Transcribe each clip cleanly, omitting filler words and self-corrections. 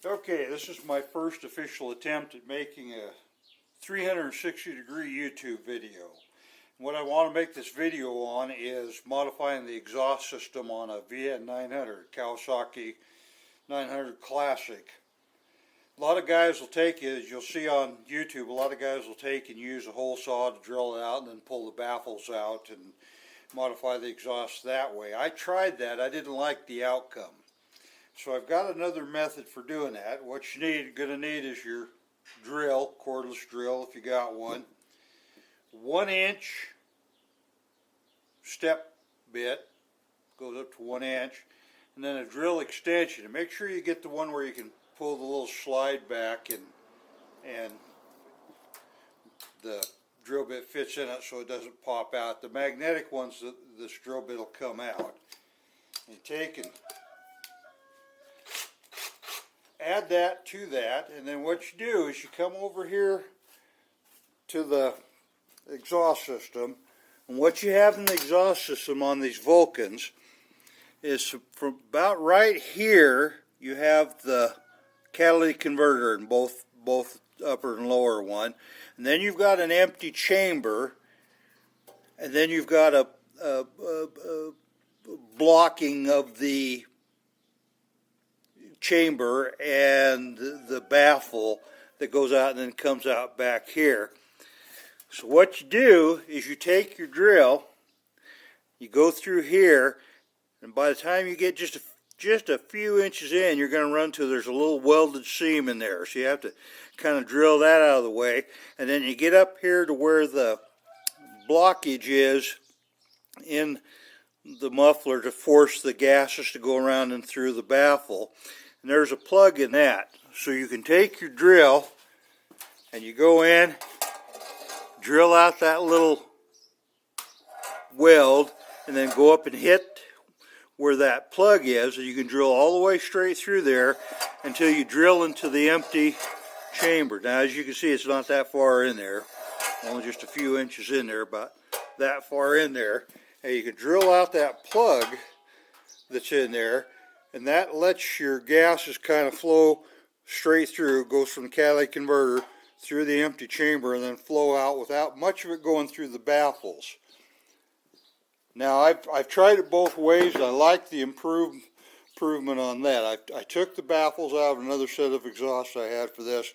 Okay, this is my first official attempt at making a 360-degree YouTube video. What I want to make this video on is modifying the exhaust system on a VN900, Kawasaki 900 Classic. A lot of guys will take it, as you'll see on YouTube, a lot of guys will take and use a hole saw to drill it out and then pull the baffles out and modify the exhaust that way. I tried that, I didn't like the outcome. So I've got another method for doing that. What you're going to need is your drill, cordless drill if you got one, 1-inch step bit, goes up to 1 inch, and then a drill extension. And make sure you get the one where you can pull the little slide back and the drill bit fits in it so it doesn't pop out. The magnetic ones, this drill bit will come out. You take and add that to that, and then what you do is you come over here to the exhaust system, and what you have in the exhaust system on these Vulcans is from about right here you have the catalytic converter in both upper and lower one, and then you've got an empty chamber, and then you've got a blocking of the chamber and the baffle that goes out and then comes out back here. So what you do is you take your drill, you go through here, and by the time you get just a few inches in, you're going to run to there's a little welded seam in there. So you have to kind of drill that out of the way, and then you get up here to where the blockage is in the muffler to force the gases to go around and through the baffle. And there's a plug in that. So you can take your drill and you go in, drill out that little weld, and then go up and hit where that plug is, and you can drill all the way straight through there until you drill into the empty chamber. Now as you can see, it's not that far in there, only just a few inches in there, about that far in there. And you can drill out that plug that's in there, and that lets your gases kind of flow straight through. It goes from the catalytic converter through the empty chamber and then flow out without much of it going through the baffles. Now I've tried it both ways. I like the improvement on that. I took the baffles out of another set of exhausts I had for this,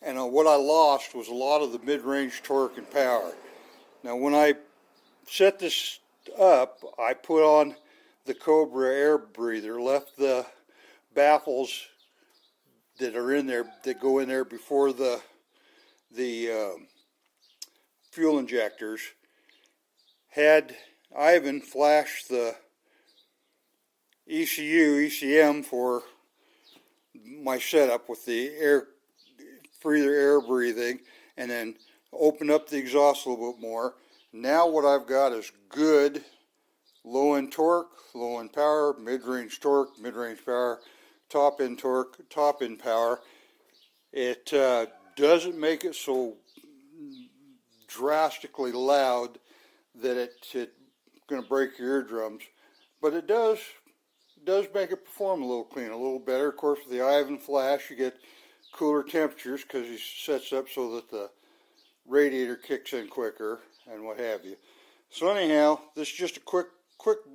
and what I lost was a lot of the mid-range torque and power. Now when I set this up, I put on the Cobra air breather, left the baffles that are in there, that go in there before the fuel injectors, had Ivan flash the ECM for my setup with the air breathing, and then open up the exhaust a little bit more. Now what I've got is good low-end torque, low-end power, mid-range torque, mid-range power, top-end torque, top-end power. It doesn't make it so drastically loud that it's going to break your eardrums, but it does make it perform a little clean, a little better. Of course, with the Ivan flash, you get cooler temperatures because he sets up so that the radiator kicks in quicker and what have you. So anyhow, this is just a quick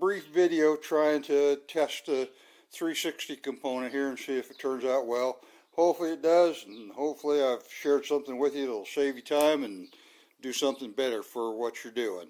brief video trying to test the 360 component here and see if it turns out well. Hopefully it does, and hopefully I've shared something with you that'll save you time and do something better for what you're doing.